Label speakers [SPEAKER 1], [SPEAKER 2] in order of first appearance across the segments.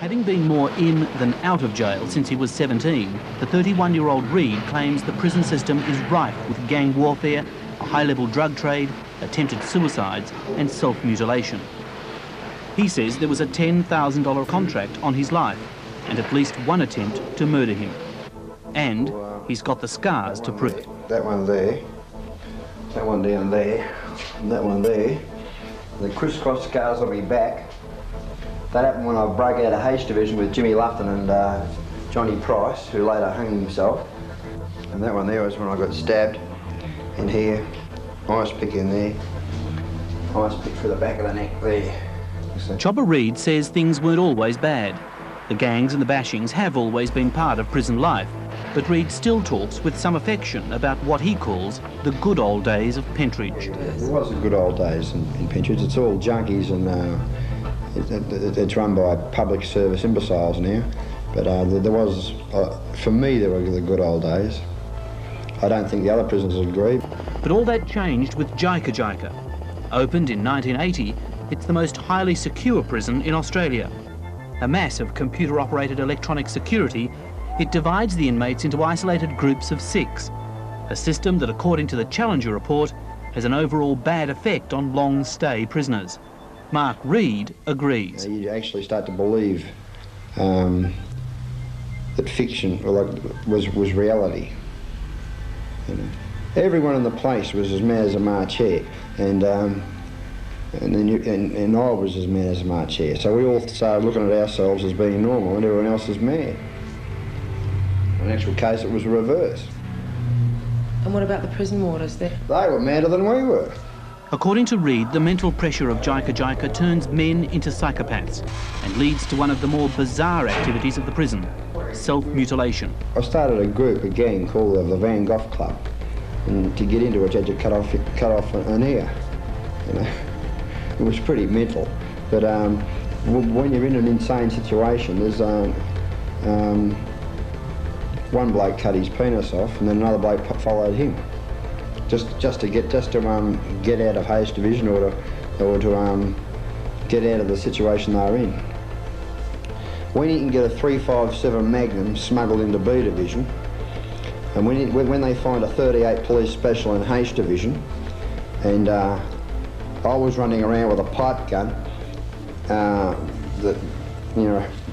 [SPEAKER 1] Having been more in than out of jail since he was 17, the 31-year-old Reid claims the prison system is rife with gang warfare, a high-level drug trade, attempted suicides and self-mutilation. He says there was a $10,000 contract on his life and at least one attempt to murder him. And he's got the scars to prove it.
[SPEAKER 2] That one there, that one down there, and that one there. The crisscross scars on my back. That happened when I broke out of H Division with Jimmy Lufton and Johnny Price, who later hung himself. And that one there was when I got stabbed in here, ice pick in there, ice pick through the back of the neck there.
[SPEAKER 1] Chopper Reid says things weren't always bad. The gangs and the bashings have always been part of prison life, but Reid still talks with some affection about what he calls the good old days of Pentridge.
[SPEAKER 2] It was the good old days in Pentridge. It's all junkies and it's run by public service imbeciles now. But there was, for me, there were the good old days. I don't think the other prisons would agree.
[SPEAKER 1] But all that changed with Jaika Jaika. Opened in 1980, it's the most highly secure prison in Australia. A mass of computer-operated electronic security, it divides the inmates into isolated groups of 6. A system that, according to the Challenger report, has an overall bad effect on long-stay prisoners. Mark Reid agrees.
[SPEAKER 2] You actually start to believe that fiction was reality. You know? Everyone in the place was as mad as a March hare, and I was as mad as a March hare. So we all started looking at ourselves as being normal, and everyone else is mad. In actual case, it was the reverse.
[SPEAKER 3] And what about the prison warders there?
[SPEAKER 2] They were madder than we were.
[SPEAKER 1] According to Reid, the mental pressure of Jaika Jaika turns men into psychopaths and leads to one of the more bizarre activities of the prison, self-mutilation.
[SPEAKER 2] I started a group, a gang called the Van Gogh Club, and to get into it, you had to cut off an ear. You know, it was pretty mental. But when you're in an insane situation, there's one bloke cut his penis off, and then another bloke followed him. Just to get out of Hayes Division or to get out of the situation they're in. When you can get a 357 Magnum smuggled into B Division, and when they find a 38 Police Special in Hayes Division, and I was running around with a pipe gun,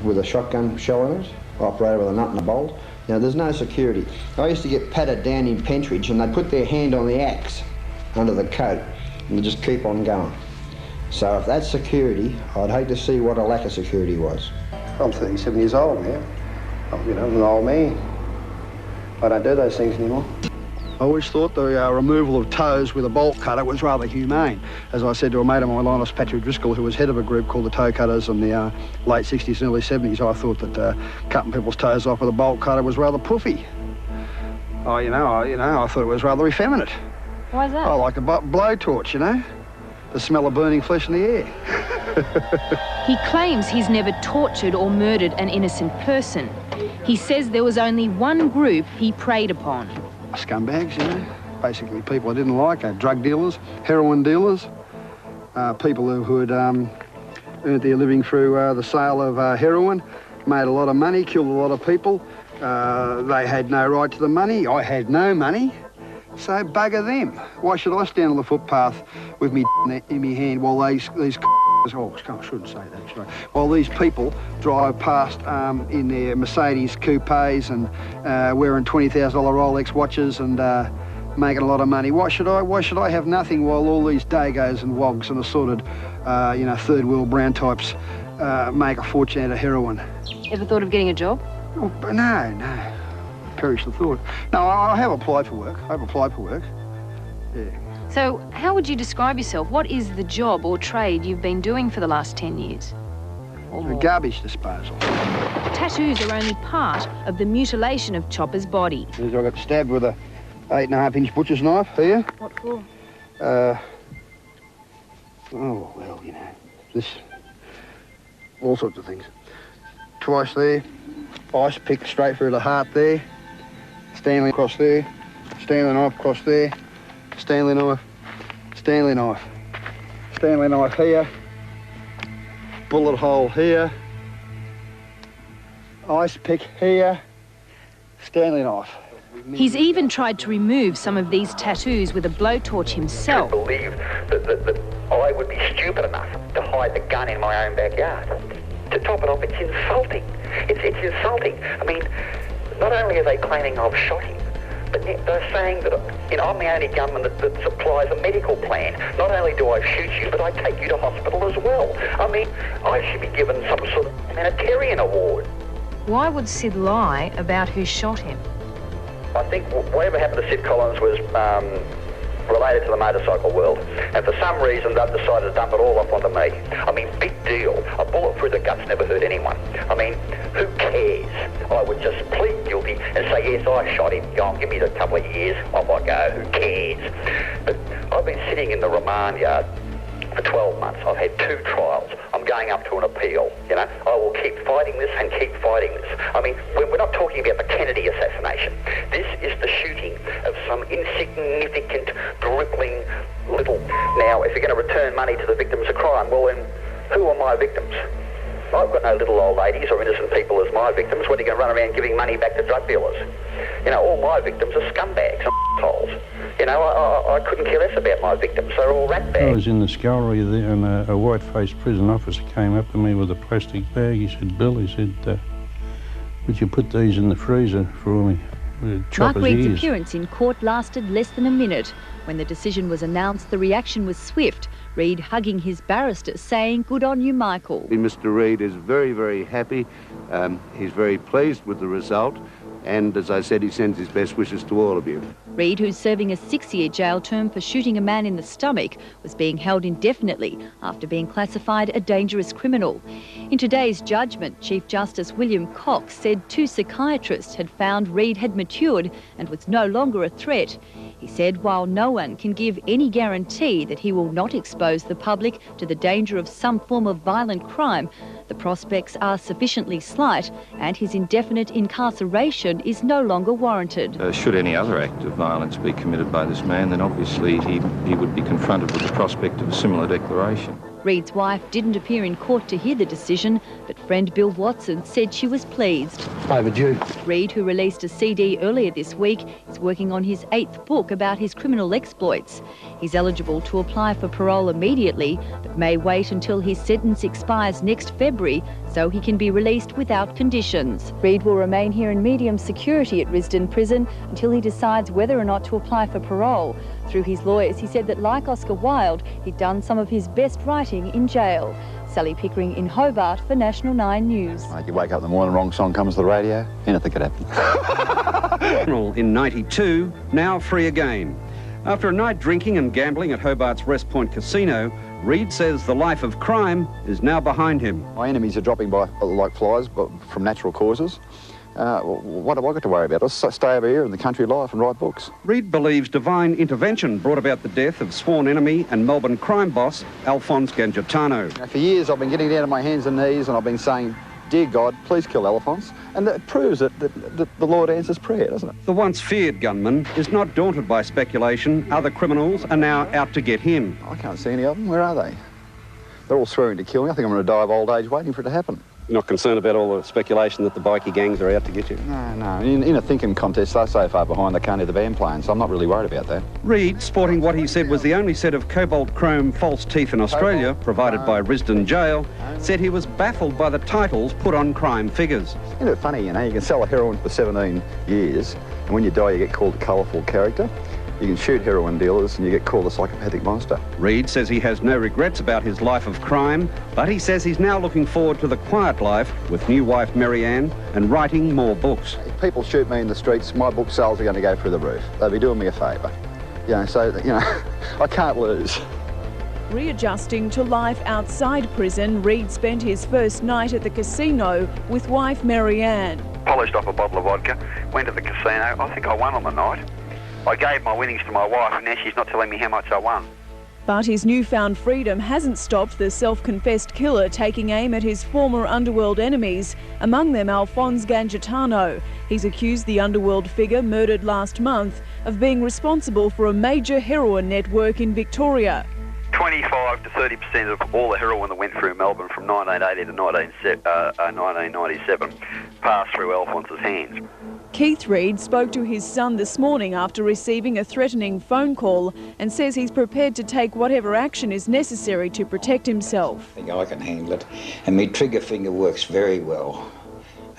[SPEAKER 2] with a shotgun shell in it, operated with a nut and a bolt. Now, there's no security. I used to get patted down in Pentridge and they'd put their hand on the axe under the coat and they'd just keep on going. So if that's security, I'd hate to see what a lack of security was. I'm 37 years old now. I'm an old man. I don't do those things anymore.
[SPEAKER 4] I always thought the removal of toes with a bolt cutter was rather humane. As I said to a mate of mine, Linus Patrick Driscoll, who was head of a group called the Toe Cutters in the late 60s and early 70s, I thought that cutting people's toes off with a bolt cutter was rather puffy. I thought it was rather effeminate.
[SPEAKER 5] Why is that?
[SPEAKER 4] I like a blowtorch, the smell of burning flesh in the air.
[SPEAKER 5] He claims he's never tortured or murdered an innocent person. He says there was only one group he preyed upon.
[SPEAKER 4] Scumbags, basically people I didn't like, drug dealers, heroin dealers, people who had earned their living through the sale of heroin, made a lot of money, killed a lot of people. They had no right to the money. I had no money, so bugger them. Why should I stand on the footpath with me in my hand while these oh, I shouldn't say that, should I? While these people drive past in their Mercedes coupes and wearing $20,000 Rolex watches and making a lot of money. Why should I have nothing while all these dagos and wogs and assorted, third world brown types make a fortune out of heroin?
[SPEAKER 5] Ever thought of getting a job?
[SPEAKER 4] Oh, no. Perish the thought. No, I have applied for work. Yeah.
[SPEAKER 5] So how would you describe yourself? What is the job or trade you've been doing for the last 10 years? Or more?
[SPEAKER 4] Garbage disposal.
[SPEAKER 5] Tattoos are only part of the mutilation of Chopper's body.
[SPEAKER 4] I got stabbed with a 8.5-inch butcher's knife here.
[SPEAKER 5] What for?
[SPEAKER 4] This, all sorts of things. Twice there, ice pick straight through the heart there, Stanley across there, Stanley knife across there, Stanley knife, Stanley knife, Stanley knife here, bullet hole here, ice pick here, Stanley knife.
[SPEAKER 5] He's even tried to remove some of these tattoos with a blowtorch himself.
[SPEAKER 6] I believe that I would be stupid enough to hide the gun in my own backyard. To top it off, it's insulting. It's insulting. I mean, not only are they claiming I've shot him, but they're saying that I'm the only gunman that supplies a medical plan. Not only do I shoot you, but I take you to hospital as well. I mean, I should be given some sort of humanitarian award.
[SPEAKER 5] Why would Sid lie about who shot him?
[SPEAKER 6] I think whatever happened to Sid Collins was related to the motorcycle world, and for some reason they've decided to dump it all off onto me. I mean, big deal. A bullet through the guts never hurt anyone. I mean, who cares? I would just plead guilty and say, yes, I shot him. Go on, give me a couple of years. Off I go. Who cares? But I've been sitting in the remand yard for 12 months. I've had 2 trials. I'm going up to an appeal, you know. I will keep fighting this and keep fighting this. I mean, we're not talking about the Kennedy assassination. This is the shooting of some insignificant, dribbling little... Now, if you're going to return money to the victims of crime, well then, who are my victims? I've got no little old ladies or innocent people as my victims. When are you going to run around giving money back to drug dealers? You know, all my victims are scumbags and assholes. You know, I couldn't care less about my victims. They're all rat bags.
[SPEAKER 7] I was in the scullery there and a white-faced prison officer came up to me with a plastic bag. He said, Bill, he said, would you put these in the freezer for me?
[SPEAKER 8] Mark Reed's appearance in court lasted less than a minute. When the decision was announced, the reaction was swift. Reed hugging his barrister, saying, good on you, Michael.
[SPEAKER 9] Mr. Reed is very, very happy. He's very pleased with the result. And as I said, he sends his best wishes to all of you.
[SPEAKER 8] Reed, who's serving a 6-year jail term for shooting a man in the stomach, was being held indefinitely after being classified a dangerous criminal. In today's judgment, Chief Justice William Cox said 2 psychiatrists had found Reed had matured and was no longer a threat. He said while no one can give any guarantee that he will not expose the public to the danger of some form of violent crime, the prospects are sufficiently slight and his indefinite incarceration is no longer warranted.
[SPEAKER 10] Should any other act of violence be committed by this man, then obviously he would be confronted with the prospect of a similar declaration.
[SPEAKER 8] Reed's wife didn't appear in court to hear the decision, but friend Bill Watson said she was pleased.
[SPEAKER 4] Overdue.
[SPEAKER 8] Reed, who released a CD earlier this week, is working on his 8th book about his criminal exploits. He's eligible to apply for parole immediately, but may wait until his sentence expires next February so he can be released without conditions. Reed will remain here in medium security at Risdon Prison until he decides whether or not to apply for parole. Through his lawyers, he said that like Oscar Wilde, he'd done some of his best writing in jail. Sally Pickering in Hobart for National 9 News.
[SPEAKER 11] You wake up in the morning, wrong song comes to the radio, anything could happen.
[SPEAKER 12] In 92, now free again. After a night drinking and gambling at Hobart's West Point Casino, Reed says the life of crime is now behind him.
[SPEAKER 11] My enemies are dropping by like flies, but from natural causes. What have I got to worry about? I'll stay over here in the country life and write books.
[SPEAKER 12] Reed believes divine intervention brought about the death of sworn enemy and Melbourne crime boss, Alphonse Gangitano.
[SPEAKER 11] For years I've been getting down on my hands and knees and I've been saying, dear God, please kill Alphonse. And that proves that the Lord answers prayer, doesn't it?
[SPEAKER 12] The once feared gunman is not daunted by speculation. Other criminals are now out to get him.
[SPEAKER 11] I can't see any of them. Where are they? They're all swearing to kill me. I think I'm going to die of old age waiting for it to happen.
[SPEAKER 12] You're not concerned about all the speculation that the bikie gangs are out to get you?
[SPEAKER 11] No. In a thinking contest, they're so far behind they can't hear the band playing, so I'm not really worried about that.
[SPEAKER 12] Reed, sporting what he said was the only set of cobalt chrome false teeth in Australia, provided by Risdon Jail, said he was baffled by the titles put on crime figures.
[SPEAKER 11] Isn't it funny, you know, you can sell a heroin for 17 years, and when you die you get called a colourful character. You can shoot heroin dealers and you get called a psychopathic monster.
[SPEAKER 12] Reed says he has no regrets about his life of crime, but he says he's now looking forward to the quiet life with new wife Marianne and writing more books.
[SPEAKER 11] If people shoot me in the streets, my book sales are going to go through the roof. They'll be doing me a favour. You know, so, you know, I can't lose.
[SPEAKER 13] Readjusting to life outside prison, Reed spent his first night at the casino with wife Marianne.
[SPEAKER 6] Polished off a bottle of vodka, went to the casino. I think I won on the night. I gave my winnings to my wife and now she's not telling me how much I won.
[SPEAKER 13] But his newfound freedom hasn't stopped the self-confessed killer taking aim at his former underworld enemies, among them Alphonse Gangitano. He's accused the underworld figure, murdered last month, of being responsible for a major heroin network in Victoria.
[SPEAKER 14] 25 to 30% of all the heroin that went through Melbourne from 1980 to 1997 passed through Alphonse's hands.
[SPEAKER 13] Keith Reid spoke to his son this morning after receiving a threatening phone call and says he's prepared to take whatever action is necessary to protect himself.
[SPEAKER 15] I think I can handle it, and my trigger finger works very well,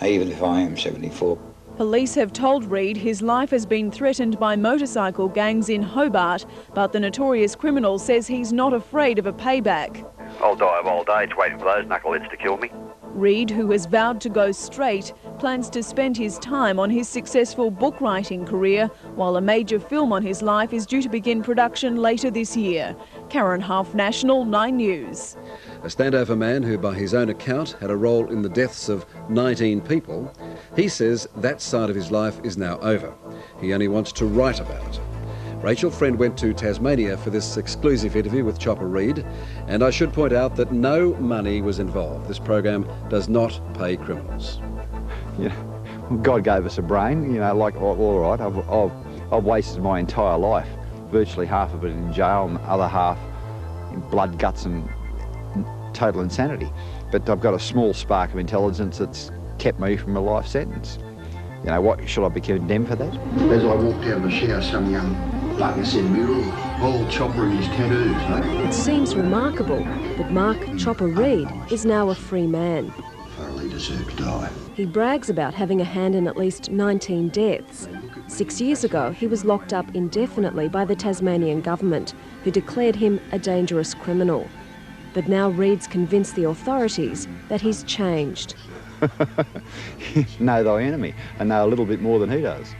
[SPEAKER 15] even if I am 74.
[SPEAKER 13] Police have told Reid his life has been threatened by motorcycle gangs in Hobart, but the notorious criminal says he's not afraid of a payback.
[SPEAKER 14] I'll die of old age waiting for those knuckleheads to kill me.
[SPEAKER 13] Reid, who has vowed to go straight, plans to spend his time on his successful book writing career, while a major film on his life is due to begin production later this year. Karen Huff, National 9 News.
[SPEAKER 16] A standover man who, by his own account, had a role in the deaths of 19 people, he says that side of his life is now over. He only wants to write about it. Rachel Friend went to Tasmania for this exclusive interview with Chopper Reid, and I should point out that no money was involved. This program does not pay criminals.
[SPEAKER 11] Yeah, God gave us a brain, you know, like, all right, I've wasted my entire life, virtually half of it in jail and the other half in blood, guts and total insanity. But I've got a small spark of intelligence that's kept me from a life sentence. You know, what, should I be condemned for that?
[SPEAKER 2] As I walked out of the shower, some young bloke said to me, old Chopper and his tattoos, eh?
[SPEAKER 17] It seems remarkable, but Mark Chopper Reid is now a free man.
[SPEAKER 2] Thoroughly deserved to die.
[SPEAKER 17] He brags about having a hand in at least 19 deaths. 6 years ago, he was locked up indefinitely by the Tasmanian government, who declared him a dangerous criminal. But now Reid's convinced the authorities that he's changed.
[SPEAKER 11] Know thy enemy, and know a little bit more than he does.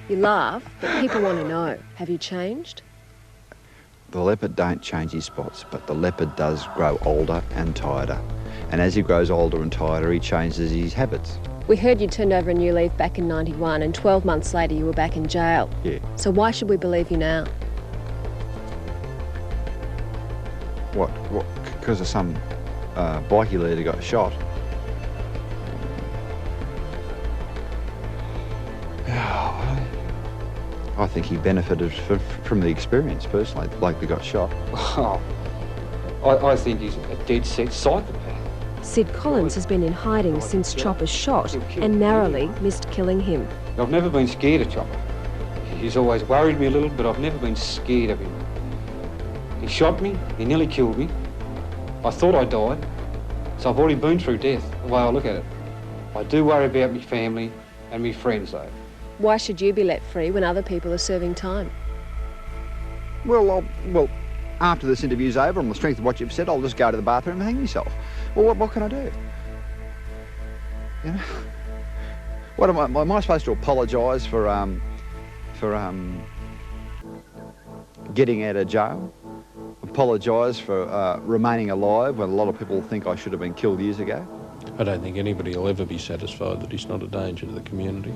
[SPEAKER 17] You laugh, but people want to know, have you changed?
[SPEAKER 11] The leopard don't change his spots, but the leopard does grow older and tireder. And as he grows older and tireder, he changes his habits.
[SPEAKER 17] We heard you turned over a new leaf back in '91, and 12 months later you were back in jail.
[SPEAKER 11] Yeah.
[SPEAKER 17] So why should we believe you now?
[SPEAKER 11] What? Because of some bikie leader got shot? I think he benefited from the experience personally, the bloke that got shot.
[SPEAKER 18] Oh, I think he's a dead-set psychopath.
[SPEAKER 17] Sid Collins has been in hiding since Chopper's shot and narrowly missed killing him.
[SPEAKER 18] I've never been scared of Chopper. He's always worried me a little, but I've never been scared of him. He shot me, he nearly killed me. I thought I died, so I've already been through death, the way I look at it. I do worry about my family and my friends, though.
[SPEAKER 17] Why should you be let free when other people are serving time?
[SPEAKER 11] Well, after this interview's over, on the strength of what you've said, I'll just go to the bathroom and hang myself. Well, what can I do? You know, what am I supposed to apologise for getting out of jail? Apologise for remaining alive when a lot of people think I should have been killed years ago?
[SPEAKER 7] I don't think anybody will ever be satisfied that he's not a danger to the community.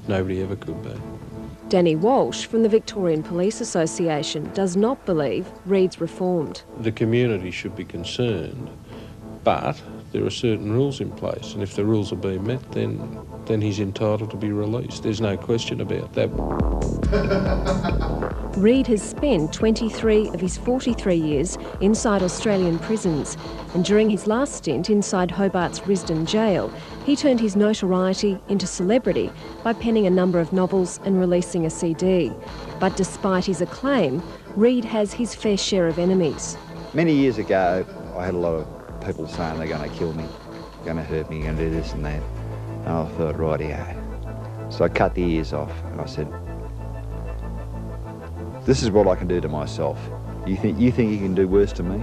[SPEAKER 7] Nobody ever could be.
[SPEAKER 17] Danny Walsh from the Victorian Police Association does not believe Reid's reformed.
[SPEAKER 7] The community should be concerned, but there are certain rules in place, and if the rules are being met, then he's entitled to be released. There's no question about that.
[SPEAKER 17] Reid has spent 23 of his 43 years inside Australian prisons, and during his last stint inside Hobart's Risdon jail, he turned his notoriety into celebrity by penning a number of novels and releasing a CD. But despite his acclaim, Reid has his fair share of enemies.
[SPEAKER 11] Many years ago, I had a lot of people saying they're going to kill me, going to hurt me, going to do this and that. And I thought, rightio. So I cut the ears off and I said, this is what I can do to myself. You think you can do worse to me?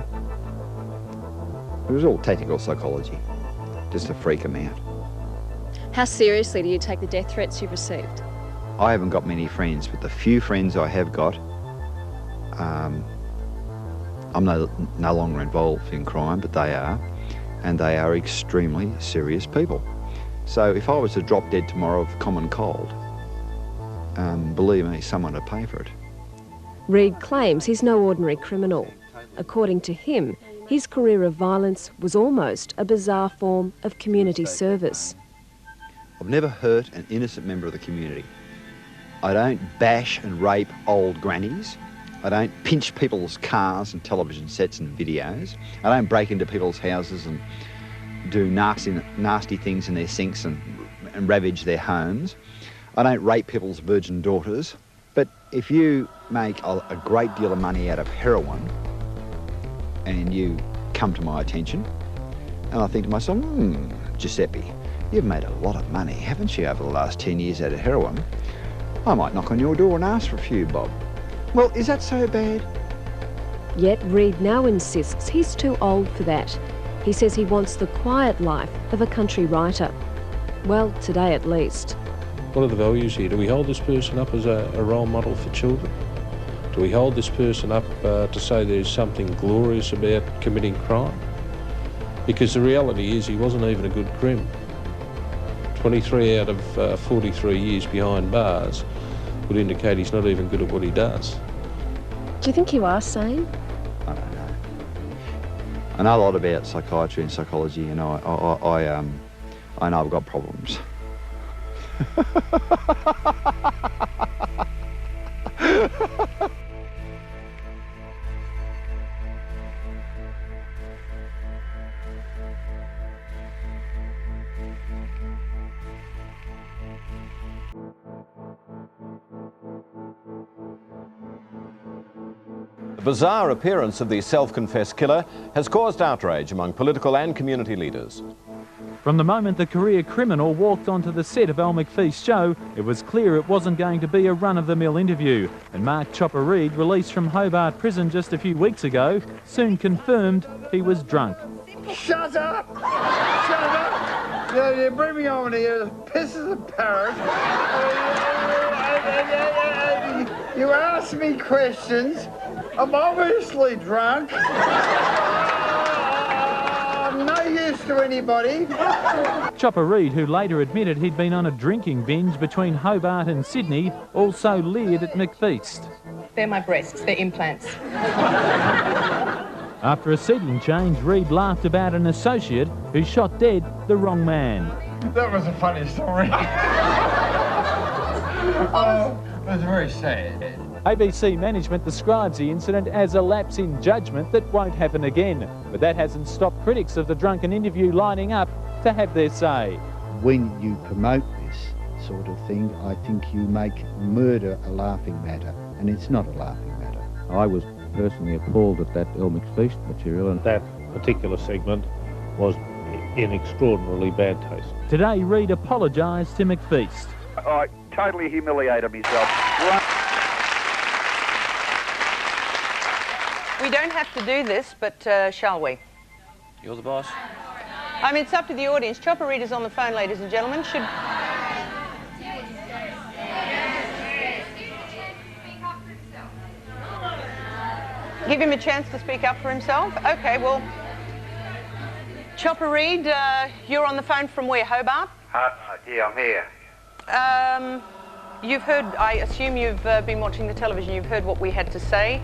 [SPEAKER 11] It was all tactical psychology, just to freak them out.
[SPEAKER 17] How seriously do you take the death threats you've received?
[SPEAKER 11] I haven't got many friends, but the few friends I have got, I'm no longer involved in crime, but they are, and they are extremely serious people. So if I was to drop dead tomorrow of common cold, believe me, someone would pay for it.
[SPEAKER 17] Reid claims he's no ordinary criminal. According to him, his career of violence was almost a bizarre form of community service.
[SPEAKER 11] I've never hurt an innocent member of the community. I don't bash and rape old grannies. I don't pinch people's cars and television sets and videos. I don't break into people's houses and do nasty things in their sinks and ravage their homes. I don't rape people's virgin daughters. But if you make a great deal of money out of heroin and you come to my attention, and I think to myself, Giuseppe, you've made a lot of money, haven't you, over the last 10 years out of heroin? I might knock on your door and ask for a few bob. Well, is that so bad?
[SPEAKER 17] Yet Reid now insists he's too old for that. He says he wants the quiet life of a country writer. Well, today at least.
[SPEAKER 7] What are the values here? Do we hold this person up as a role model for children? Do we hold this person up to say there's something glorious about committing crime? Because the reality is he wasn't even a good crim. 23 out of 43 years behind bars would indicate he's not even good at what he does.
[SPEAKER 17] Do you think you are sane?
[SPEAKER 11] I don't know. I know a lot about psychiatry and psychology, and I know I've got problems.
[SPEAKER 19] The bizarre appearance of the self-confessed killer has caused outrage among political and community leaders.
[SPEAKER 20] From the moment the career criminal walked onto the set of Al McFeast's show, it was clear it wasn't going to be a run-of-the-mill interview. And Mark Chopper Reid, released from Hobart Prison just a few weeks ago, soon confirmed he was drunk.
[SPEAKER 21] Shut up! Shut up! You bring me on here, pisses a parrot. You ask me questions. I'm obviously drunk. I'm no use to anybody.
[SPEAKER 20] Chopper Reid, who later admitted he'd been on a drinking binge between Hobart and Sydney, also leered at McFeast.
[SPEAKER 3] They're my breasts, they're implants.
[SPEAKER 20] After a seating change, Reid laughed about an associate who shot dead the wrong man.
[SPEAKER 21] That was a funny story. It was very sad.
[SPEAKER 20] ABC management describes the incident as a lapse in judgment that won't happen again. But that hasn't stopped critics of the drunken interview lining up to have their say.
[SPEAKER 22] When you promote this sort of thing, I think you make murder a laughing matter, and it's not a laughing matter.
[SPEAKER 23] I was personally appalled at that Al McFeast material, and that particular segment was in extraordinarily bad taste.
[SPEAKER 20] Today, Reid apologised to McFeast.
[SPEAKER 14] I totally humiliated myself.
[SPEAKER 24] We don't have to do this, but shall we?
[SPEAKER 25] You're the boss.
[SPEAKER 24] I mean, it's up to the audience. Chopper Reid is on the phone, ladies and gentlemen. Should... Give him a chance to speak up for himself? Okay, well... Chopper Reid, you're on the phone from where, Hobart?
[SPEAKER 26] Yeah, I'm here.
[SPEAKER 24] You've heard, I assume you've been watching the television, you've heard what we had to say.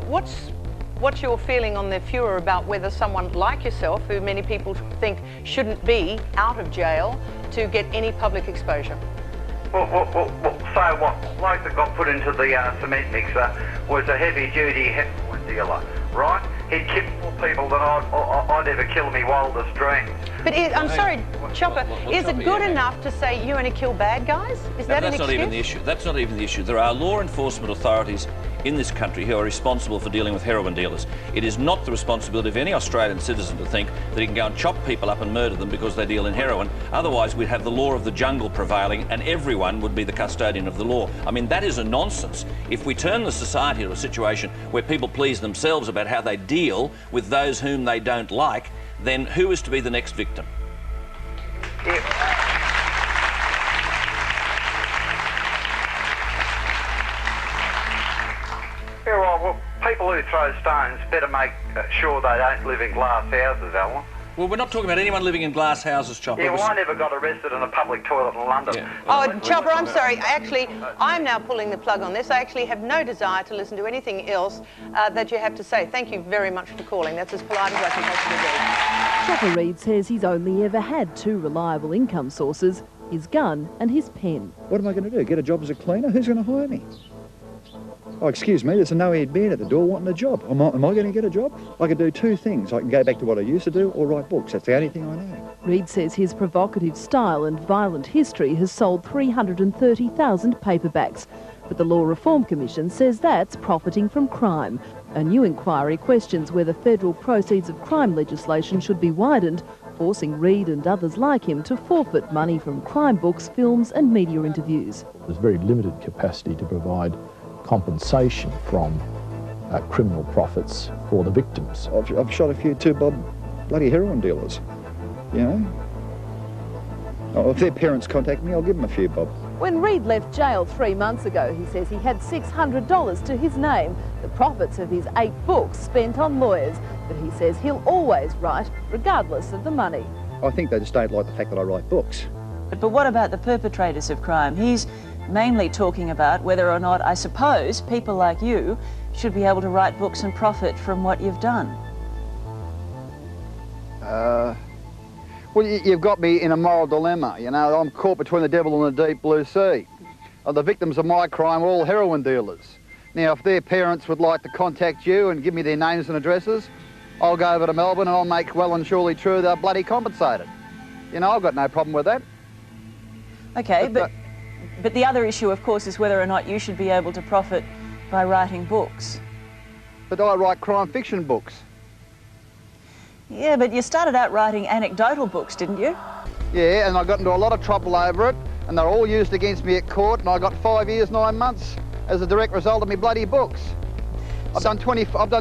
[SPEAKER 24] What's your feeling on the furor about whether someone like yourself, who many people think shouldn't be out of jail, to get any public exposure?
[SPEAKER 26] Well, so what? Bloke that got put into the cement mixer was a heavy-duty heroin dealer, right? He'd killed more people than I'd ever kill in my wildest dreams.
[SPEAKER 24] But I'm sorry, Chopper, is it good enough to say you only kill bad guys? Is that an excuse?
[SPEAKER 25] That's not even the issue. That's not even the issue. There are law enforcement authorities in this country who are responsible for dealing with heroin dealers. It is not the responsibility of any Australian citizen to think that he can go and chop people up and murder them because they deal in heroin. Otherwise, we'd have the law of the jungle prevailing and everyone would be the custodian of the law. I mean, that is a nonsense. If we turn the society to a situation where people please themselves about how they deal with those whom they don't like, then who is to be the next victim?
[SPEAKER 26] Yeah, well, people who throw stones better make sure they don't live in glass houses, Alan.
[SPEAKER 25] Well, we're not talking about anyone living in glass houses, Chopper.
[SPEAKER 26] Yeah, well, I never got arrested in a public toilet in London.
[SPEAKER 25] Yeah.
[SPEAKER 24] Oh, Chopper, I'm sorry. Actually, I'm now pulling the plug on this. I actually have no desire to listen to anything else that you have to say. Thank you very much for calling. That's as polite as I can possibly be.
[SPEAKER 27] Chopper Reid says he's only ever had two reliable income sources, his gun and his pen.
[SPEAKER 22] What am I going to do? Get a job as a cleaner? Who's going to hire me?
[SPEAKER 11] Oh, excuse me, there's a no-head man at the door wanting a job. Am I going to get a job? I can do two things. I can go back to what I used to do or write books. That's the only thing I know.
[SPEAKER 27] Reid says his provocative style and violent history has sold 330,000 paperbacks. But the Law Reform Commission says that's profiting from crime. A new inquiry questions whether federal proceeds of crime legislation should be widened, forcing Reid and others like him to forfeit money from crime books, films and media interviews.
[SPEAKER 1] There's very limited capacity to provide compensation from criminal profits for the victims.
[SPEAKER 11] I've shot a few two-bob bloody heroin dealers, you know. Oh, if their parents contact me, I'll give them a few bob.
[SPEAKER 27] When Reid left jail 3 months ago, he says he had $600 to his name, the profits of his 8 books spent on lawyers. But he says he'll always write, regardless of the money.
[SPEAKER 11] I think they just don't like the fact that I write books.
[SPEAKER 4] But what about the perpetrators of crime? He's mainly talking about whether or not, I suppose, people like you should be able to write books and profit from what you've done.
[SPEAKER 11] Well, you've got me in a moral dilemma, you know. I'm caught between the devil and the deep blue sea. The victims of my crime are all heroin dealers. Now, if their parents would like to contact you and give me their names and addresses, I'll go over to Melbourne and I'll make well and surely true they're bloody compensated. You know, I've got no problem with that.
[SPEAKER 4] Okay, but the other issue, of course, is whether or not you should be able to profit by writing books.
[SPEAKER 11] But I write crime fiction books.
[SPEAKER 4] Yeah, but you started out writing anecdotal books, didn't you?
[SPEAKER 11] Yeah, and I got into a lot of trouble over it, and they're all used against me at court, and I got 5 years, 9 months as a direct result of my bloody books. I've done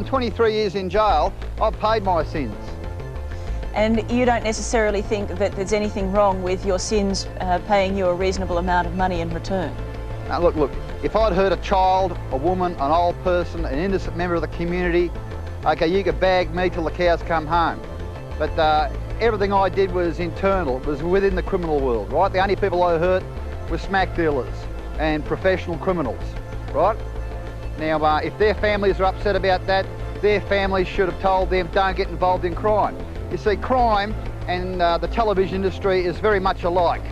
[SPEAKER 11] 23 years in jail. I've paid my sins.
[SPEAKER 4] And you don't necessarily think that there's anything wrong with your sins paying you a reasonable amount of money in return?
[SPEAKER 11] Now, look, if I'd hurt a child, a woman, an old person, an innocent member of the community, okay, you could bag me till the cows come home. But everything I did was internal, it was within the criminal world, right? The only people I hurt were smack dealers and professional criminals, right? Now, if their families are upset about that, their families should have told them, don't get involved in crime. You see, crime and the television industry is very much alike.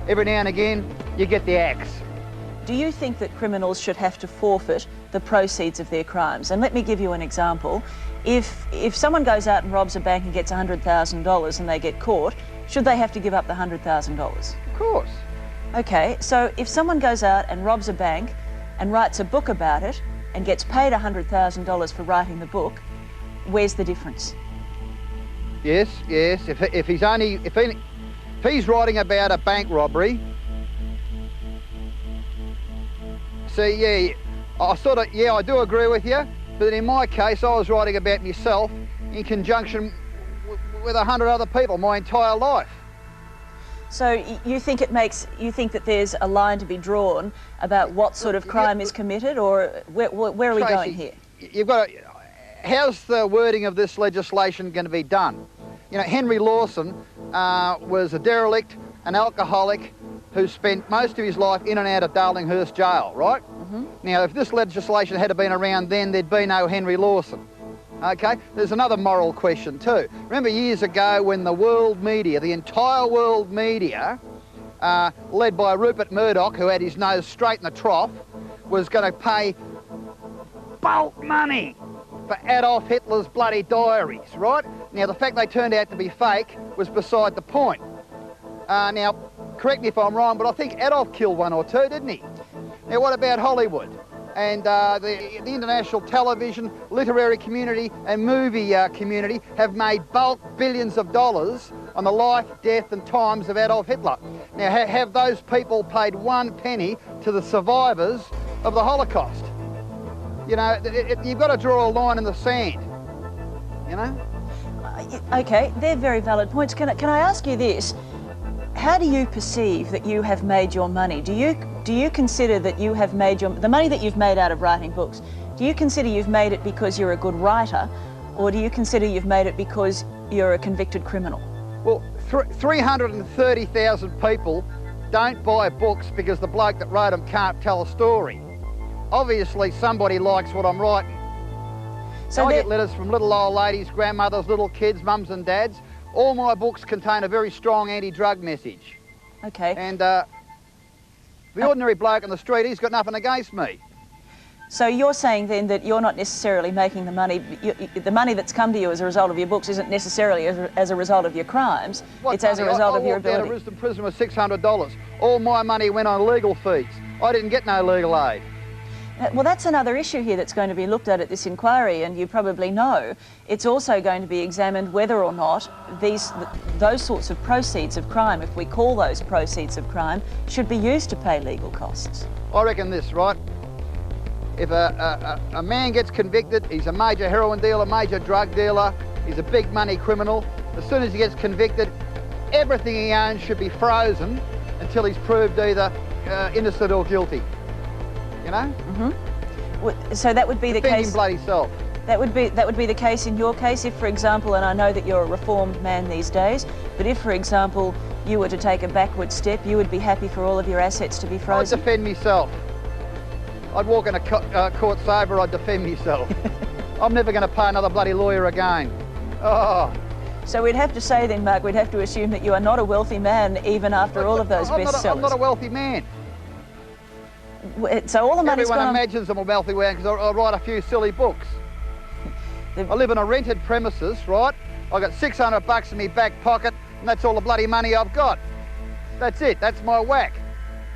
[SPEAKER 11] Every now and again, you get the axe.
[SPEAKER 4] Do you think that criminals should have to forfeit the proceeds of their crimes? And let me give you an example. If someone goes out and robs a bank and gets $100,000 and they get caught, should they have to give up the $100,000?
[SPEAKER 11] Of course.
[SPEAKER 4] Okay, so if someone goes out and robs a bank and writes a book about it and gets paid $100,000 for writing the book, where's the difference?
[SPEAKER 11] Yes. If he's writing about a bank robbery, see, I do agree with you, but in my case, I was writing about myself in conjunction with 100 other people my entire life.
[SPEAKER 4] So you think that there's a line to be drawn about what sort of crime is committed, or where are we going here?
[SPEAKER 11] How's the wording of this legislation going to be done? You know, Henry Lawson was a derelict, an alcoholic, who spent most of his life in and out of Darlinghurst jail, right? Mm-hmm. Now, if this legislation had been around then, there'd be no Henry Lawson. Okay, there's another moral question too. Remember years ago when the world media, the entire world media, led by Rupert Murdoch, who had his nose straight in the trough, was going to pay bulk money for Adolf Hitler's bloody diaries, right? Now, the fact they turned out to be fake was beside the point. Now, correct me if I'm wrong, but I think Adolf killed one or two, didn't he? Now, what about Hollywood? And the international television, literary community and movie community have made bulk billions of dollars on the life, death and times of Adolf Hitler. Now, have those people paid 1 penny to the survivors of the Holocaust? You know, you've got to draw a line in the sand, you know?
[SPEAKER 4] Okay, they're very valid points. Can I ask you this? How do you perceive that you have made your money? Do you consider that you have made the money that you've made out of writing books, do you consider you've made it because you're a good writer, or do you consider you've made it because you're a convicted criminal?
[SPEAKER 11] Well, 330,000 people don't buy books because the bloke that wrote them can't tell a story. Obviously, somebody likes what I'm writing. So I get letters from little old ladies, grandmothers, little kids, mums and dads. All my books contain a very strong anti-drug message.
[SPEAKER 4] Okay.
[SPEAKER 11] And the ordinary bloke on the street, he's got nothing against me.
[SPEAKER 4] So you're saying then that you're not necessarily making the money, the money that's come to you as a result of your books isn't necessarily as a result of your crimes, it's as a result of your ability.
[SPEAKER 21] I walked out of Risdon Prison with $600. All my money went on legal fees. I didn't get no legal aid.
[SPEAKER 4] Well, that's another issue here that's going to be looked at this inquiry, and you probably know. It's also going to be examined whether or not those sorts of proceeds of crime, if we call those proceeds of crime, should be used to pay legal costs.
[SPEAKER 21] I reckon this, right? If a man gets convicted, he's a major heroin dealer, major drug dealer, he's a big money criminal. As soon as he gets convicted, everything he owns should be frozen until he's proved either innocent or guilty. You know?
[SPEAKER 4] Mm-hmm. So that would be the case.
[SPEAKER 21] Bloody self.
[SPEAKER 4] That would be the case in your case, if, for example, and I know that you're a reformed man these days, but if, for example, you were to take a backward step, you would be happy for all of your assets to be frozen.
[SPEAKER 21] I'd defend myself. I'd walk in a court sober, I'd defend myself. I'm never going to pay another bloody lawyer again. Oh.
[SPEAKER 4] So we'd have to say then, Mark, we'd have to assume that you are not a wealthy man even after all of those bestsellers.
[SPEAKER 21] I'm not a wealthy man.
[SPEAKER 4] So all the money's
[SPEAKER 21] Everyone
[SPEAKER 4] gone
[SPEAKER 21] imagines I'm a wealthy man because I write a few silly books. I live in a rented premises, right? I got $600 in my back pocket, and that's all the bloody money I've got. That's it. That's my whack.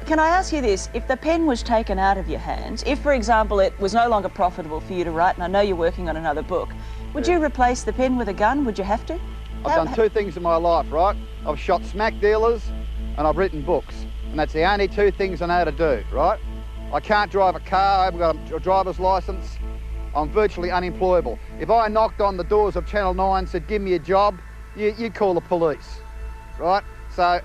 [SPEAKER 4] Can I ask you this? If the pen was taken out of your hands, if, for example, it was no longer profitable for you to write, and I know you're working on another book, would you replace the pen with a gun? Would you have to?
[SPEAKER 21] I've done two things in my life, right? I've shot smack dealers and I've written books. And that's the only two things I know to do, right? I can't drive a car, I haven't got a driver's licence. I'm virtually unemployable. If I knocked on the doors of Channel 9 and said, give me a job, you call the police, right? So,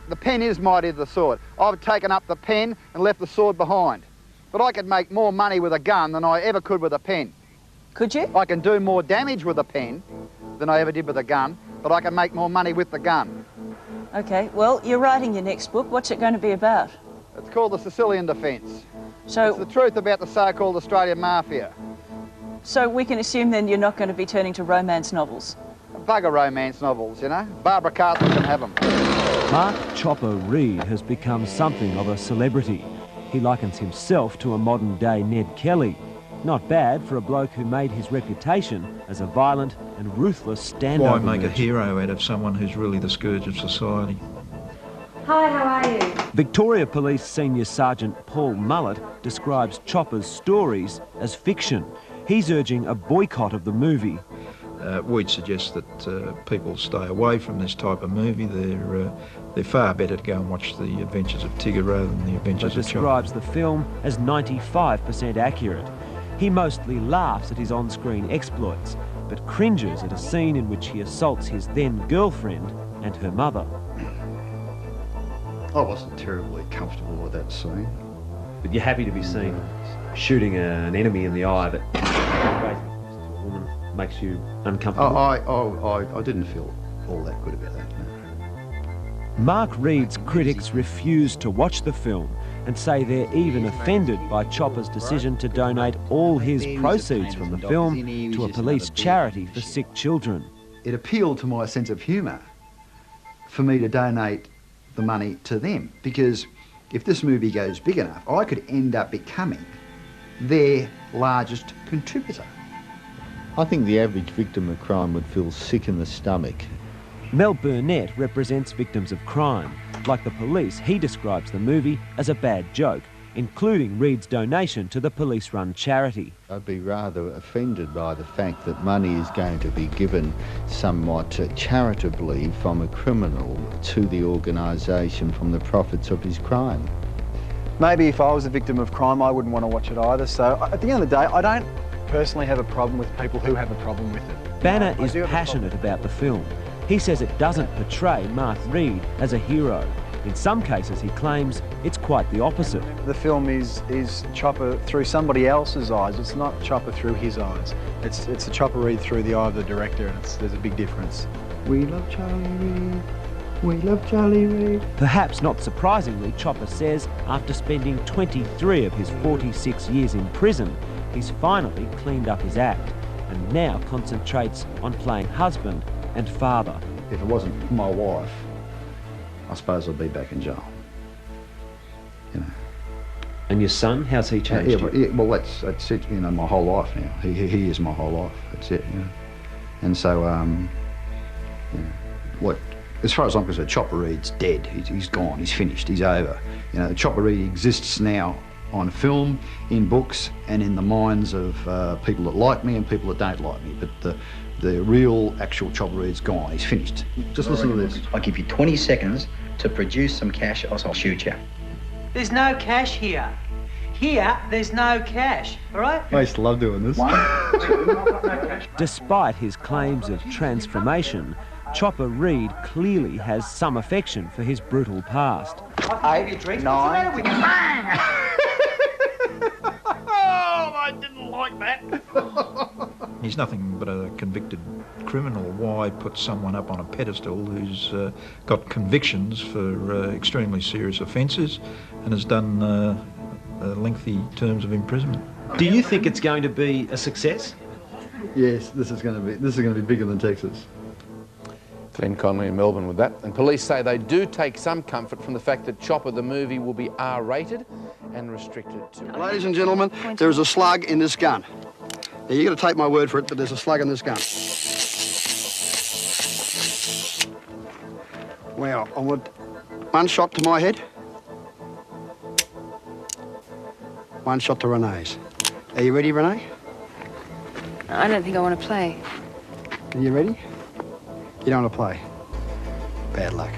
[SPEAKER 21] the pen is mighty to the sword. I've taken up the pen and left the sword behind. But I could make more money with a gun than I ever could with a pen.
[SPEAKER 4] Could you?
[SPEAKER 21] I can do more damage with a pen than I ever did with a gun, but I can make more money with the gun.
[SPEAKER 4] Okay, well, you're writing your next book. What's it going to be about?
[SPEAKER 21] It's called The Sicilian Defence.
[SPEAKER 4] So,
[SPEAKER 21] it's the truth about the so-called Australian mafia.
[SPEAKER 4] So we can assume then you're not going to be turning to romance novels?
[SPEAKER 21] Bugger romance novels, you know. Barbara Carter can have them.
[SPEAKER 5] Mark Chopper Reid has become something of a celebrity. He likens himself to a modern-day Ned Kelly. Not bad for a bloke who made his reputation as a violent and ruthless stand-up.
[SPEAKER 6] Why make a hero out of someone who's really the scourge of society?
[SPEAKER 8] Hi, how are you?
[SPEAKER 5] Victoria Police Senior Sergeant Paul Mullett describes Chopper's stories as fiction. He's urging a boycott of the movie.
[SPEAKER 6] We'd suggest that people stay away from this type of movie. They're far better to go and watch The Adventures of Tigger rather than The Adventures of Chopper.
[SPEAKER 5] Describes the film as 95% accurate. He mostly laughs at his on-screen exploits, but cringes at a scene in which he assaults his then-girlfriend and her mother.
[SPEAKER 2] I wasn't terribly comfortable with that scene.
[SPEAKER 5] But you're happy to be seen shooting an enemy in the eye that a woman makes you uncomfortable?
[SPEAKER 2] I didn't feel all that good about that, no.
[SPEAKER 5] Mark Reid's critics refuse to watch the film and say they're even offended by Chopper's decision to donate all his proceeds from the film to a police charity for sick children.
[SPEAKER 2] It appealed to my sense of humour for me to donate the money to them, because if this movie goes big enough, I could end up becoming their largest contributor.
[SPEAKER 22] I think the average victim of crime would feel sick in the stomach.
[SPEAKER 5] Mel Burnett represents victims of crime. Like the police, he describes the movie as a bad joke, including Reid's donation to the police-run charity.
[SPEAKER 22] I'd be rather offended by the fact that money is going to be given somewhat charitably from a criminal to the organisation from the profits of his crime.
[SPEAKER 9] Maybe if I was a victim of crime, I wouldn't want to watch it either. So at the end of the day, I don't personally have a problem with people who have a problem with it.
[SPEAKER 5] Banner is passionate about the film. He says it doesn't portray Mark Reid as a hero. In some cases, he claims it's quite the opposite.
[SPEAKER 9] The film is Chopper through somebody else's eyes. It's not Chopper through his eyes. It's a Chopper Reid through the eye of the director, and there's a big difference.
[SPEAKER 22] We love Charlie Reid. We love Charlie Reid.
[SPEAKER 5] Perhaps not surprisingly, Chopper says after spending 23 of his 46 years in prison, he's finally cleaned up his act and now concentrates on playing husband and father.
[SPEAKER 2] If it wasn't my wife, I suppose I'd be back in jail. You know.
[SPEAKER 5] And your son, how's he changed you?
[SPEAKER 2] Well, that's it, you know, my whole life now. He is my whole life, that's it, you know. And so, you know, as far as I'm concerned, Chopper Reed's dead. He's gone, he's finished, he's over. You know, Chopper Reed exists now on film, in books, and in the minds of people that like me and people that don't like me. But the real, actual Chopper Reed's gone, he's finished. Just listen to this.
[SPEAKER 7] I'll give you 20 seconds to produce some cash, or I'll shoot you.
[SPEAKER 10] There's no cash here. Here, there's no cash, all right?
[SPEAKER 2] I used to love doing this.
[SPEAKER 5] Despite his claims of transformation, Chopper Reed clearly has some affection for his brutal past.
[SPEAKER 10] 8, 9, bang!
[SPEAKER 6] Oh, I didn't like that. He's nothing but a convicted criminal. Why put someone up on a pedestal who's got convictions for extremely serious offences and has done lengthy terms of imprisonment?
[SPEAKER 5] Do you think it's going to be a success?
[SPEAKER 2] Yes, this is going to be bigger than Texas.
[SPEAKER 12] Glenn Conley in Melbourne with that. And police say they do take some comfort from the fact that Chopper the movie will be R-rated and restricted to...
[SPEAKER 21] Ladies and gentlemen, there is a slug in this gun. Now, you've got to take my word for it, but there's a slug in this gun. Wow, I want one shot to my head. One shot to Renee's. Are you ready, Renee?
[SPEAKER 8] I don't think I want to play.
[SPEAKER 21] Are you ready? You don't want to play. Bad luck.